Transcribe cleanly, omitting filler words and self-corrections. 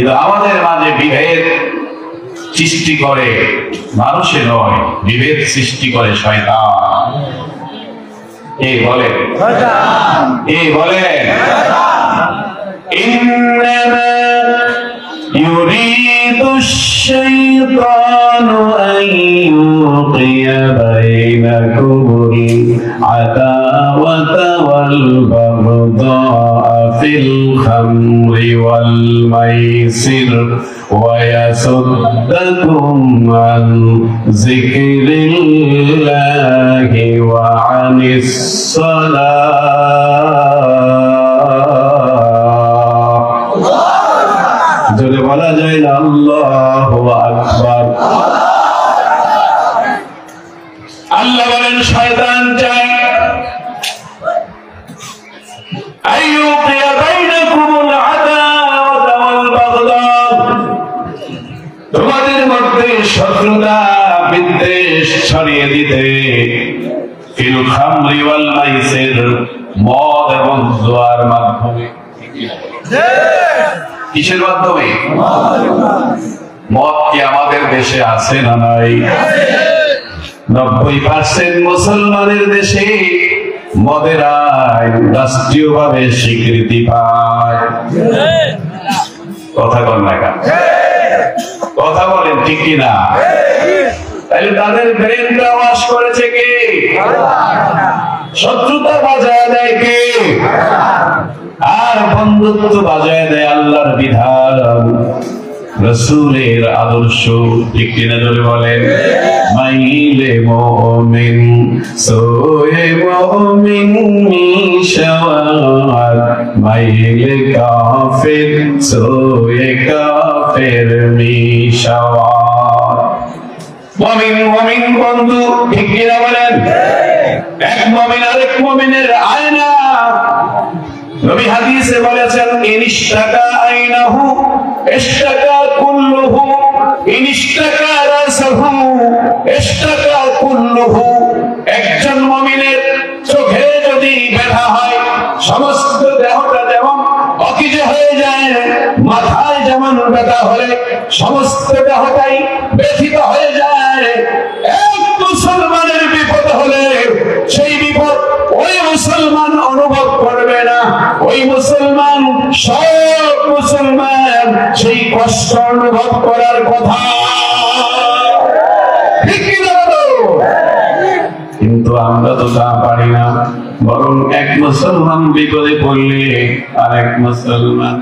কিন্তু আমাদের মাঝে বিভেদ সৃষ্টি করে মানুষে নয়, বিভেদ সৃষ্টি করে শয়তান। এই বলে ইন্নামা يريد الشيطان أن يوقع بينكم العداوة والبغضاء في الخمر والميسر ويصدكم عن ذكر الله وعن الصلاة জোরে বলা যায় না আল্লাহু আকবার। আল্লাহ বলেন শয়তান চায় আইয়ুকিয়া বাইনাকুমুল আদাওয়াতা ওয়াল বাগদা, তোমাদের মধ্যে শত্রুতা বিদ্বেষ ছড়িয়ে দিতে, ফিল খামরি ওয়াল মাইসির, মদ এবং জুয়ার মাধ্যমে। কিসের মাধ্যমে? মদ কি আমাদের দেশে আছে না নাই? 90% মুসলমানের দেশে মদের আইন রাষ্ট্রীয়ভাবে স্বীকৃতি পায়। কথা বল না, কথা বলেন ঠিক কিনা? তাহলে তাদের ব্রেনটা ওয়াশ করেছে কে? শত্রুতা বাজায় দেয় কে? আর বন্ধুত্ব বাজায় দেয় আল্লাহর বিধান, রাসূলের আদর্শ। ঠিক কিনা জোরে বলেন? মাইলে মুমিন সোয়ে মুমিন মিশাওয়ার, মাইলে কাফির সোয়ে কাফির মিশাওয়ার। মুমিন বন্ধু, ঠিক কিনা বলেন? এক মুমিন আরেক মুমিনের আয়না। নবী হাদিসে বলেছেন ইনশাকা আইনাহু ইশতাকা কুল্লুহু, ইনশাকা রাসহু ইশতাকা কুল্লুহু। একজন মুমিনের চোখে যদি ব্যথা হয়, সমস্ত দেহটা যেমন অকেজ হয়ে যায়, মাথায় যেমন ব্যথা হলে সমস্ত দেহটাই ব্যথিত হয়ে যায়। এক মুসলমানের বিপদ হলে সেই বিপদ ওই মুসলমান অনুভব করবে না, ওই মুসলমান, সব মুসলমান সেই কষ্ট অনুভব করার কথা। কিন্তু আমরা তো তা পারি না, বরং এক মুসলমান বিপদে পড়লে আর এক মুসলমান